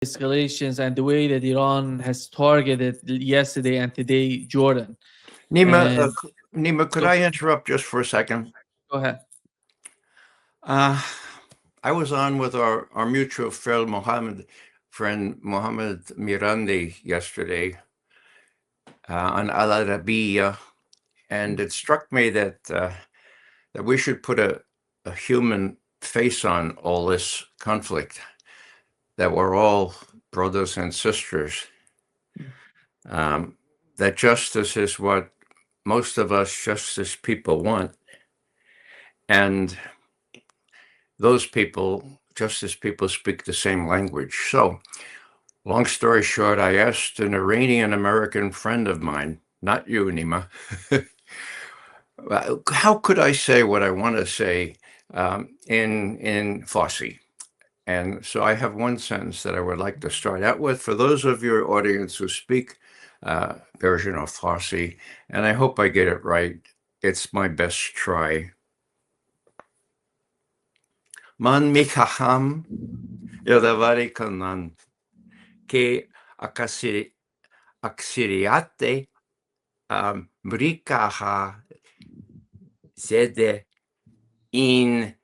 escalations and the way that Iran has targeted yesterday and today Jordan. Nima, And Nima, could so, I interrupt just for a second? go ahead. Uh, I was on with our mutual friend Mohammed Mirandi yesterday on Al Arabiya, and it struck me that we should put a human face on all this conflict, that we're all brothers and sisters, that justice is what most of us justice people want. And those people, justice people, speak the same language. So, long story short, I asked an Iranian American friend of mine, not you, Nima, how could I say what I want to say in Farsi? And so I have one sentence that I would like to start out with for those of your audience who speak version of Farsi, and I hope I get it right. It's my best try. Man mikhaham yadavari kanan ke aksiriyate mrikaha zede in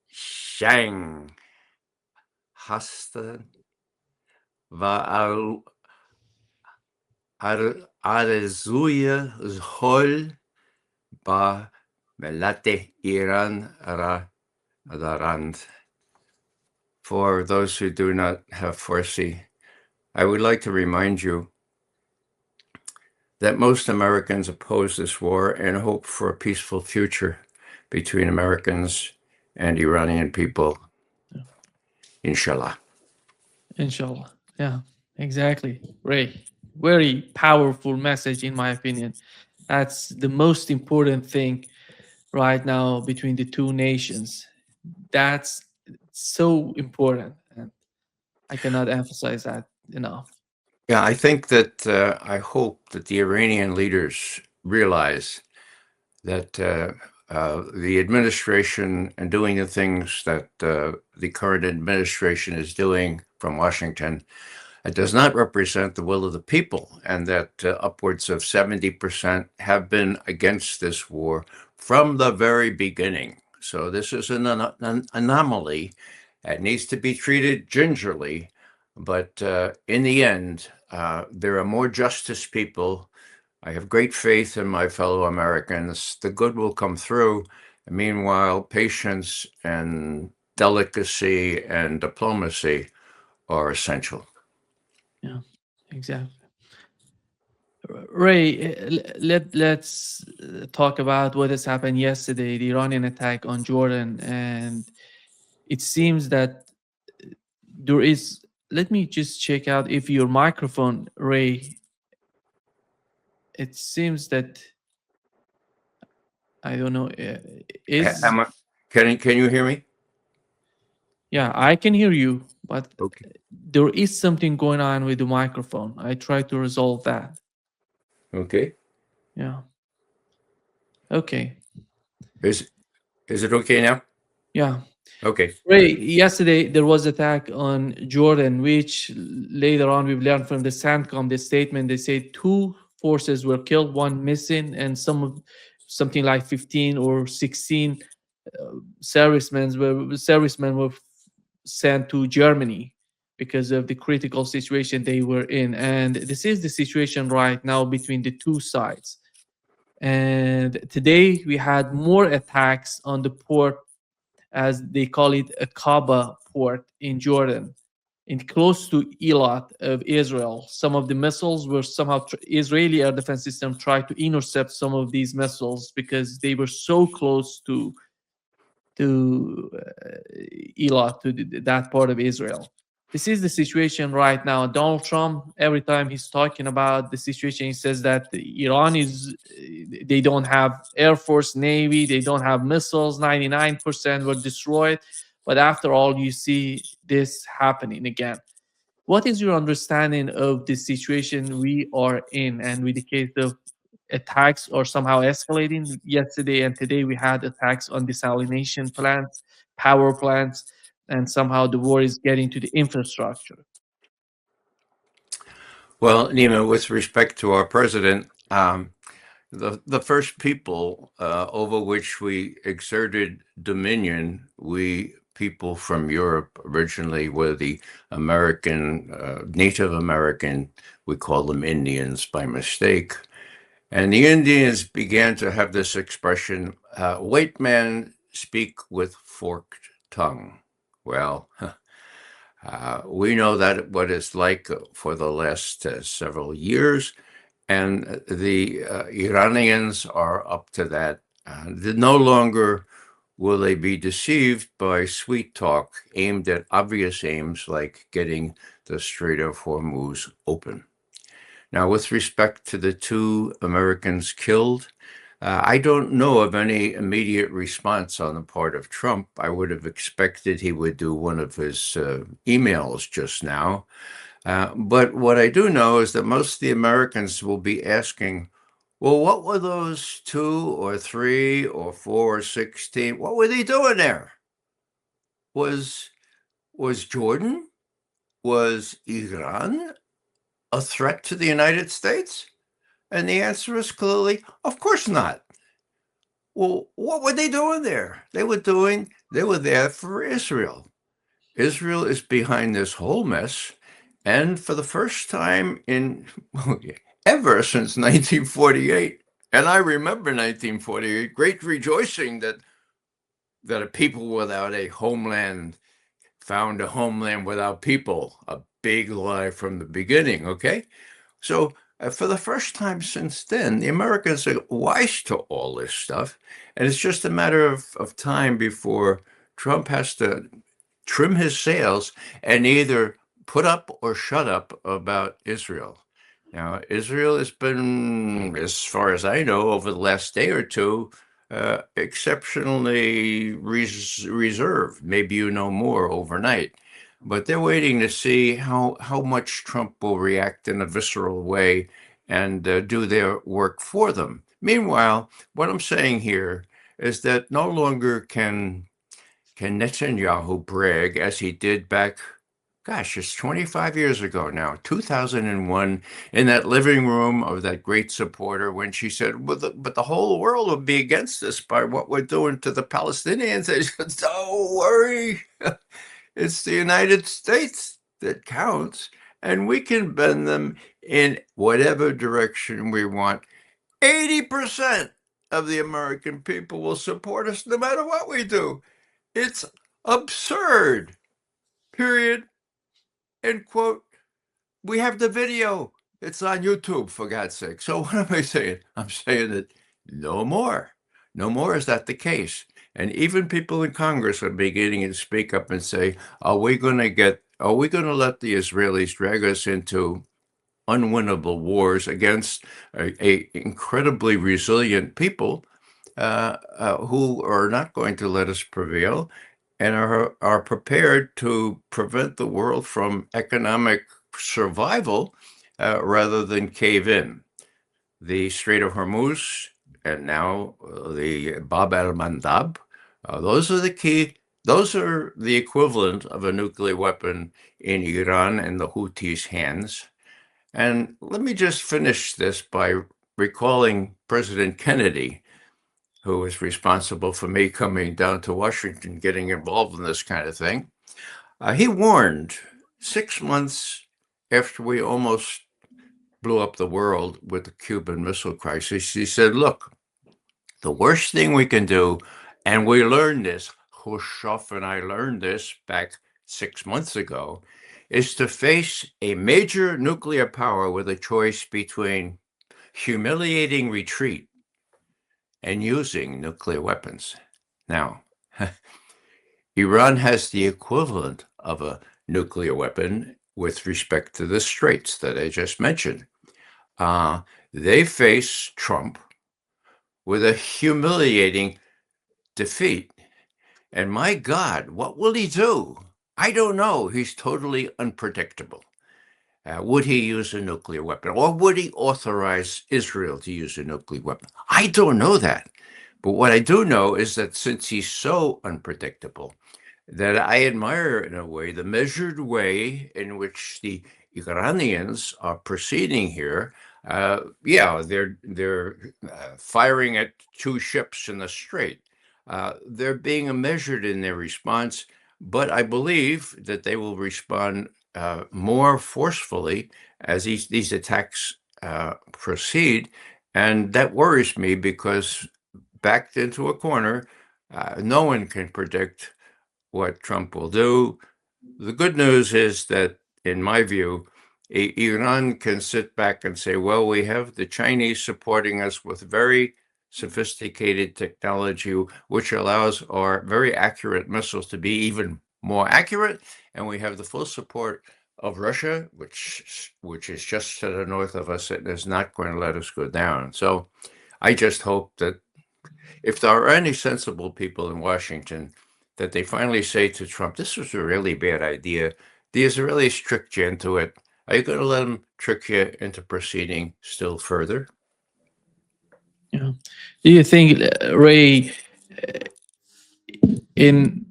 shang hastan va arzuya zhol ba melate Iran ra darand. For those who do not have Farsi, I would like to remind you that most Americans oppose this war and hope for a peaceful future between Americans and Iranian people. Inshallah. Inshallah. Yeah, exactly. Ray, very powerful message, in my opinion. That's the most important thing right now between the two nations. That's so important. And I cannot emphasize that enough. Yeah, I think that I hope that the Iranian leaders realize that the administration and doing the things that the current administration is doing from Washington, it does not represent the will of the people, and that upwards of 70% have been against this war from the very beginning. So this is an anomaly. It needs to be treated gingerly, but in the end, there are more justice people. I have great faith in my fellow Americans. The good will come through. And meanwhile, patience and delicacy and diplomacy are essential. Yeah, exactly. Ray, let's talk about what has happened yesterday, the Iranian attack on Jordan, and it seems that there is. Let me just check out if your microphone, Ray. It seems that I don't know. Is Can you hear me? Yeah, I can hear you, but Okay. there is something going on with the microphone. I try to resolve that. Okay. Yeah. Okay. Is it okay now? Yeah. Okay. Ray, yesterday there was attack on Jordan, which later on we've learned from the SANDCOM, the statement, they say two forces were killed, one missing, and something like 15 or 16 servicemen were sent to Germany because of the critical situation they were in. And this is the situation right now between the two sides. And today we had more attacks on the port, as they call it, a Kaaba port in Jordan, in close to Eilat of Israel. Some of the missiles were somehow Israeli air defense system tried to intercept some of these missiles because they were so close to Eilat, to that part of Israel. This is the situation right now. Donald Trump, every time he's talking about the situation, he says that Iran they don't have air force, navy, they don't have missiles. 99% were destroyed. But after all, you see this happening again. What is your understanding of the situation we are in, and with the case of attacks are somehow escalating? Yesterday and today we had attacks on desalination plants, power plants. and somehow the war is getting to the infrastructure. Well, Nima, with respect to our president, the first people over which we exerted dominion, we people from Europe originally were the American, Native American, we call them Indians by mistake. And the Indians began to have this expression, white man speak with forked tongue. Well, we know that what it's like for the last several years, and the Iranians are up to that. No longer will they be deceived by sweet talk aimed at obvious aims like getting the Strait of Hormuz open. Now, with respect to the two Americans killed, I don't know of any immediate response on the part of Trump. I would have expected he would do one of his emails just now. But what I do know is that most of the Americans will be asking, well, what were those 2 or 3 or 4 or 16? What were they doing there? Was Jordan, was Iran a threat to the United States? And the answer is clearly, of course not. Well, what were they doing there? They were there for Israel. Israel is behind this whole mess. And for the first time in ever since 1948, and I remember 1948, great rejoicing that a people without a homeland found a homeland without people. A big lie from the beginning, okay? So for the first time since then, the Americans are wise to all this stuff. And it's just a matter of time before Trump has to trim his sails and either put up or shut up about Israel. Now, Israel has been, as far as I know, over the last day or two, exceptionally reserved. Maybe you know more overnight. But they're waiting to see how much Trump will react in a visceral way and do their work for them. Meanwhile, what I'm saying here is that no longer can Netanyahu brag as he did back, gosh, it's 25 years ago now, 2001, in that living room of that great supporter when she said, well, but the whole world will be against us by what we're doing to the Palestinians. They said, don't worry. It's the United States that counts, and we can bend them in whatever direction we want. 80% of the American people will support us no matter what we do. It's absurd. Period. End quote. We have the video. It's on YouTube, for God's sake. So what am I saying? I'm saying that no more. No more is that the case. And even people in Congress are beginning to speak up and say, are we going to let the Israelis drag us into unwinnable wars against a incredibly resilient people who are not going to let us prevail and are prepared to prevent the world from economic survival rather than cave in. The Strait of Hormuz and now the Bab el-Mandab, those are the key. Those are the equivalent of a nuclear weapon in Iran and the Houthis' hands. And let me just finish this by recalling President Kennedy, who was responsible for me coming down to Washington, getting involved in this kind of thing. He warned 6 months after we almost blew up the world with the Cuban Missile Crisis. He said, look, the worst thing we can do, and we learned this, Khrushchev and I learned this back 6 months ago, is to face a major nuclear power with a choice between humiliating retreat and using nuclear weapons. Now, Iran has the equivalent of a nuclear weapon with respect to the straits that I just mentioned. They face Trump with a humiliating defeat. And my God, what will he do? I don't know. He's totally unpredictable. Would he use a nuclear weapon? Or would he authorize Israel to use a nuclear weapon? I don't know that. But what I do know is that since he's so unpredictable, that I admire in a way, the measured way in which the Iranians are proceeding here. Yeah, they're firing at two ships in the strait. They're being measured in their response, but I believe that they will respond more forcefully as these attacks proceed, and that worries me because backed into a corner, no one can predict what Trump will do. The good news is that, in my view, Iran can sit back and say, well, we have the Chinese supporting us with very sophisticated technology, which allows our very accurate missiles to be even more accurate. And we have the full support of Russia, which is just to the north of us and is not going to let us go down. So I just hope that if there are any sensible people in Washington, that they finally say to Trump, this was a really bad idea. The Israelis tricked you into it. Are you going to let them trick you into proceeding still further? Yeah. Do you think, Ray, in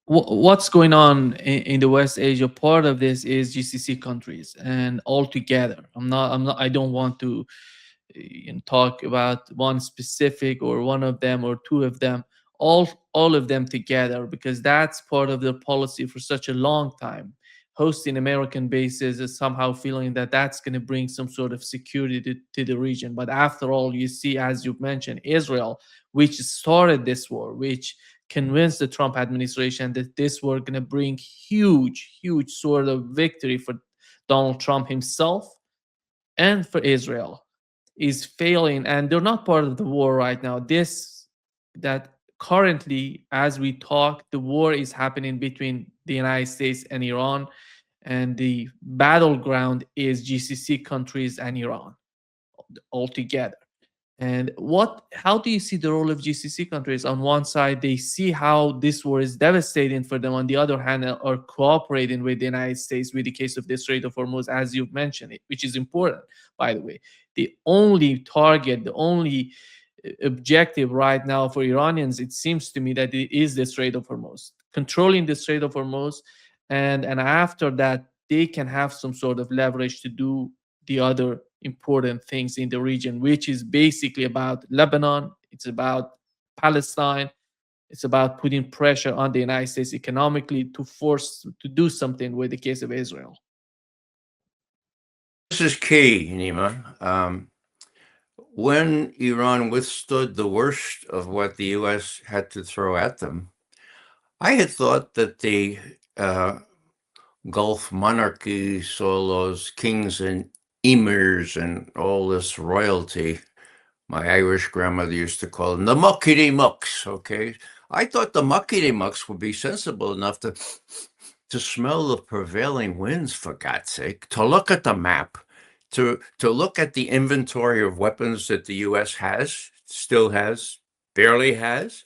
what's going on in the West Asia? Part of this is GCC countries, and all together. I don't want to talk about one specific or one of them or two of them. All of them together, because that's part of their policy for such a long time. Hosting American bases is somehow feeling that that's going to bring some sort of security to the region. But after all, you see, as you mentioned, Israel, which started this war, which convinced the Trump administration that this were going to bring huge sort of victory for Donald Trump himself and for Israel, is failing, and they're not part of the war right now. This that currently, as we talk, the war is happening between the United States and Iran, and the battleground is GCC countries and Iran altogether. And how do you see the role of GCC countries? On one side, they see how this war is devastating for them. On the other hand, are cooperating with the United States with the case of the Strait of Hormuz, as you've mentioned it, which is important, by the way. The only target, the only objective right now for Iranians, it seems to me that it is the Strait of Hormuz, controlling the Strait of Hormuz, and after that, they can have some sort of leverage to do the other important things in the region, which is basically about Lebanon, it's about Palestine, it's about putting pressure on the United States economically to force to do something with the case of Israel. This is key, Nima. When Iran withstood the worst of what the U.S. had to throw at them, I had thought that the Gulf monarchies, all those kings and emirs and all this royalty, my Irish grandmother used to call them the muckety mucks, okay? I thought the muckety mucks would be sensible enough to smell the prevailing winds, for God's sake, to look at the map, to look at the inventory of weapons that the U.S. has, still has, barely has,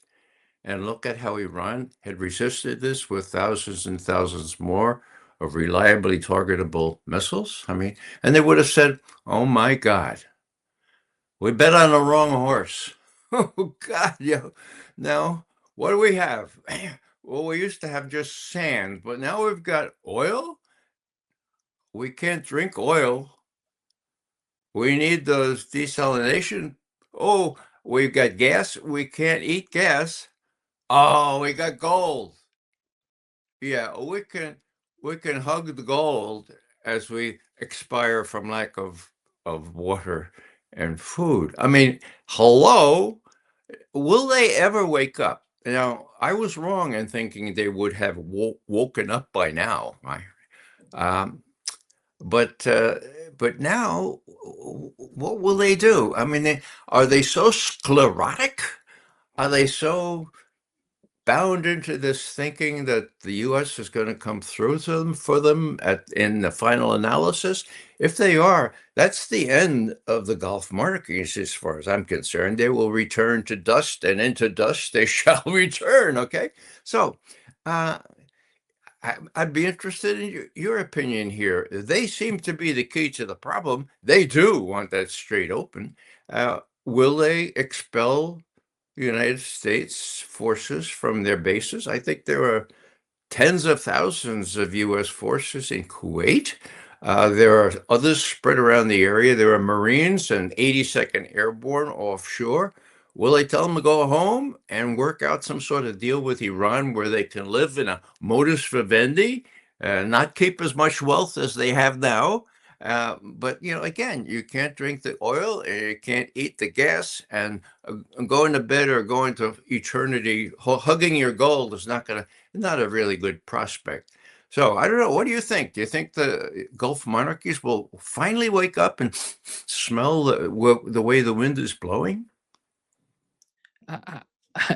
and look at how Iran had resisted this with thousands and thousands more of reliably targetable missiles. I mean, and they would have said, oh my God, we bet on the wrong horse. Oh God, yeah. Now, what do we have? Well, we used to have just sand, but now we've got oil. We can't drink oil. We need those desalination. Oh, we've got gas. We can't eat gas. Oh, we got gold. Yeah, we can hug the gold as we expire from lack of water and food. I mean, hello, will they ever wake up? Now, I was wrong in thinking they would have woken up by now. Um, but but now, what will they do? I mean, are they so sclerotic? Are they so bound into this thinking that the U.S. is going to come through to them for them in the final analysis? If they are, that's the end of the Gulf monarchies, as far as I'm concerned. They will return to dust, and into dust they shall return. Okay, so uh, I'd be interested in your opinion here. They seem to be the key to the problem. They do want that strait open. Will they expel United States forces from their bases. I think there are tens of thousands of U.S. forces in Kuwait. There are others spread around the area. There are Marines and 82nd Airborne offshore. Will they tell them to go home and work out some sort of deal with Iran where they can live in a modus vivendi, not keep as much wealth as they have now? But again, you can't drink the oil and you can't eat the gas, and going to bed or going to eternity hugging your gold is not a really good prospect. So I don't know. What do you think? Do you think the Gulf monarchies will finally wake up and smell the way the wind is blowing? a,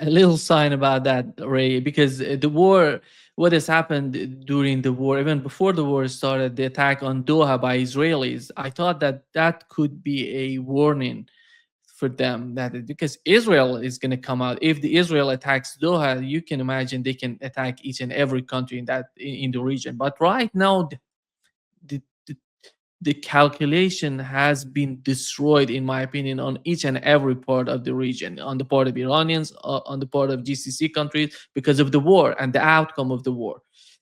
a little sign about that, Ray, because the war, what has happened during the war, even before the war started, the attack on Doha by Israelis, I thought that that could be a warning for them, that because Israel is going to come out. If the Israel attacks Doha, you can imagine they can attack each and every country in the region. But right now, the, the the calculation has been destroyed, in my opinion, on each and every part of the region, on the part of Iranians, on the part of GCC countries, because of the war and the outcome of the war.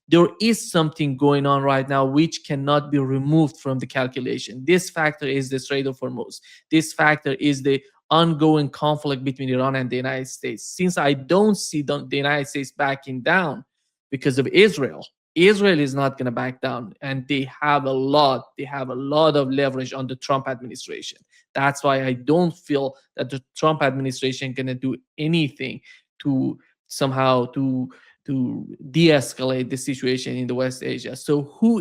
There is something going on right now which cannot be removed from the calculation. This factor is the Strait of Hormuz. This factor is the ongoing conflict between Iran and the United States. Since I don't see the United States backing down because of Israel, Israel is not going to back down, and they have a lot of leverage on the Trump administration. That's why I don't feel that the Trump administration going to do anything to somehow to de-escalate the situation in the West Asia. So who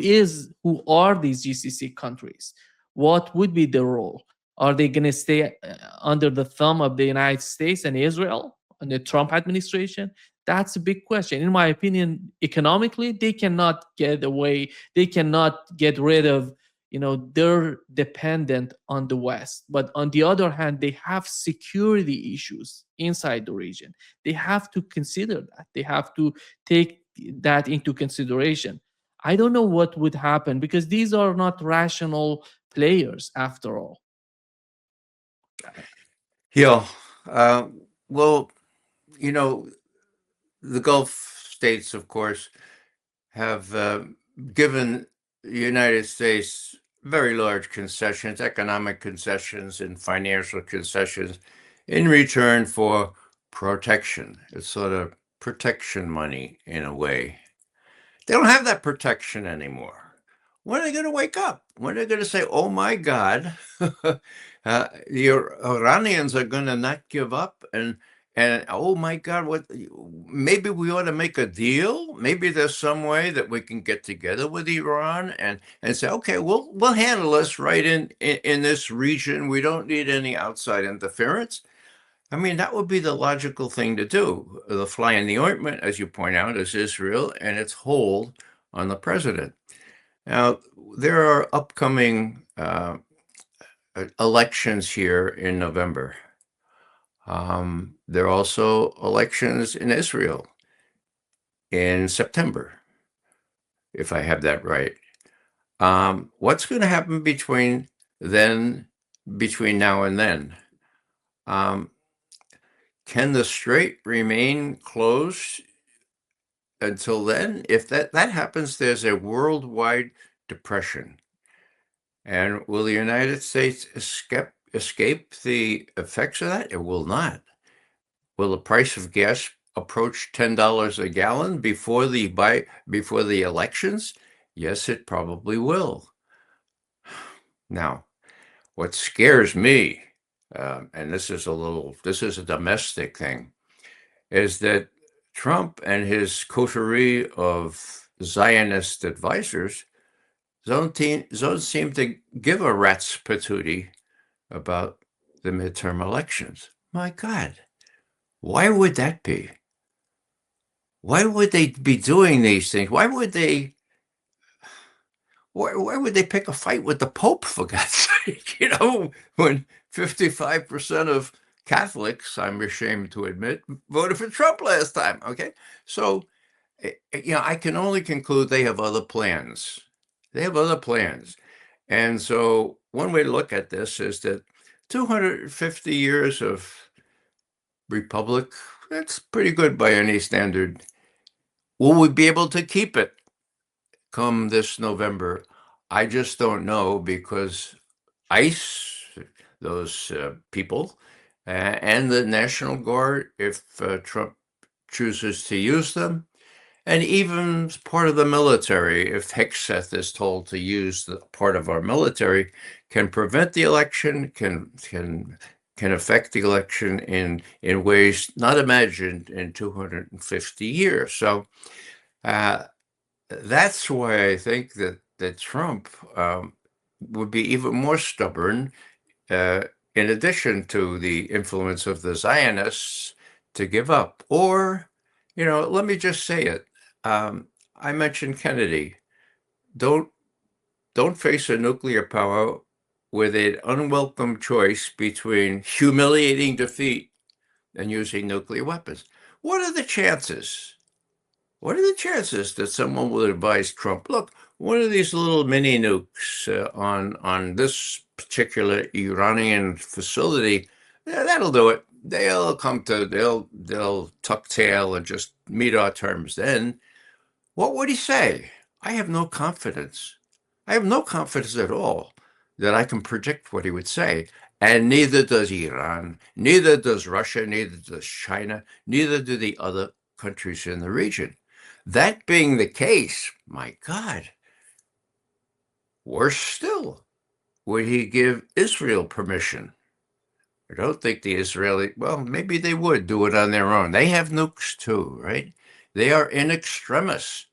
are these GCC countries? What would be the role? Are they going to stay under the thumb of the United States and Israel and the Trump administration? That's a big question. In my opinion, economically, they cannot get away. They cannot get rid of, they're dependent on the West. But on the other hand, they have security issues inside the region. They have to consider that. They have to take that into consideration. I don't know what would happen because these are not rational players after all. Yeah. Uh, well, you know, the Gulf states, of course, have given the United States very large concessions, economic concessions, and financial concessions in return for protection. It's sort of protection money in a way. They don't have that protection anymore. When are they going to wake up? When are they going to say, oh my God, the Iranians are going to not give up? And oh my God, maybe we ought to make a deal. Maybe there's some way that we can get together with Iran and say, okay, we'll handle this right in this region. We don't need any outside interference. I mean, that would be the logical thing to do. The fly in the ointment, as you point out, is Israel and its hold on the president. Now, there are upcoming elections here in November. There are also elections in Israel in September, if I have that right. What's going to happen between now and then? Can the strait remain closed until then? If that happens, there's a worldwide depression. And will the United States escape the effects of that? It will not. Will the price of gas approach $10 a gallon before the elections? Yes, it probably will. Now, what scares me, and this is a domestic thing, is that Trump and his coterie of Zionist advisors don't seem to give a rat's patootie about the midterm elections. My God, why would that be? Why would they be doing these things? Why would they pick a fight with the Pope, for God's sake? When 55% of Catholics, I'm ashamed to admit, voted for Trump last time. Okay, so I can only conclude they have other plans. They have other plans, and so one way to look at this is that 250 years of republic. That's pretty good by any standard. Will we be able to keep it come this November? I just don't know because ICE, those people, and the National Guard, if Trump chooses to use them, and even part of the military, if Hegseth is told to use the part of our military, can prevent the election, can affect the election in ways not imagined in 250 years. So that's why I think that Trump would be even more stubborn, uh, in addition to the influence of the Zionists, to give up. Or, let me just say it. I mentioned Kennedy. Don't don't face a nuclear power with an unwelcome choice between humiliating defeat and using nuclear weapons. What are the chances? What are the chances that someone will advise Trump, look, one of these little mini nukes on this particular Iranian facility, yeah, that'll do it. They'll tuck tail and just meet our terms. Then what would he say? I have no confidence. I have no confidence at all that I can predict what he would say. And neither does Iran, neither does Russia, neither does China, neither do the other countries in the region. That being the case, my God, worse still, would he give Israel permission? I don't think the Israeli, well, maybe they would do it on their own. They have nukes too, right? They are in extremis.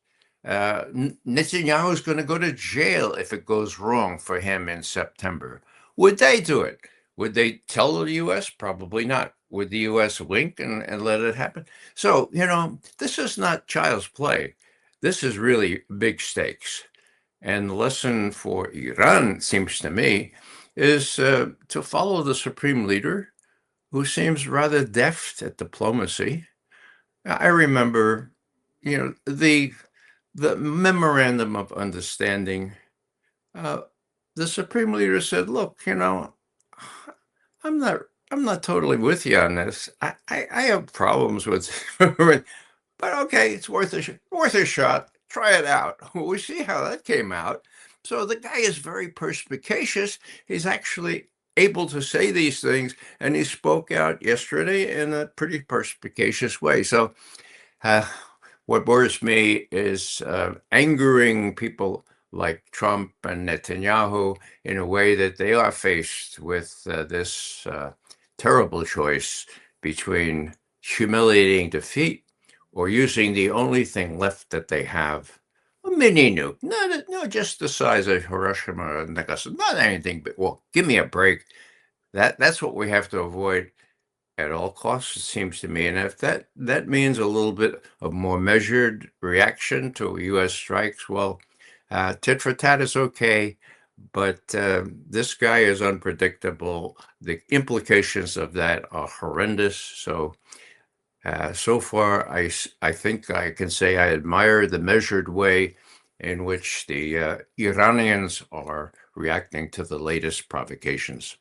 Netanyahu is going to go to jail if it goes wrong for him in September. Would they do it? Would they tell the U.S.? Probably not. Would the U.S. wink and let it happen? So, this is not child's play. This is really big stakes. And the lesson for Iran, seems to me, is to follow the supreme leader, who seems rather deft at diplomacy. I remember, the memorandum of understanding. Uh, the supreme leader said, "Look, I'm not I'm not totally with you on this. I have problems with, but okay, it's worth a shot. Try it out. We see how that came out." So the guy is very perspicacious. He's actually able to say these things, and he spoke out yesterday in a pretty perspicacious way. So uh, what worries me is angering people like Trump and Netanyahu in a way that they are faced with this terrible choice between humiliating defeat or using the only thing left that they have, a mini nuke, not just the size of Hiroshima and Nagasaki, not anything, but, well, give me a break. That's what we have to avoid at all costs, it seems to me. And if that means a little bit of more measured reaction to U.S. strikes, well, tit for tat is okay, but this guy is unpredictable. The implications of that are horrendous. So far, I think I can say I admire the measured way in which the Iranians are reacting to the latest provocations.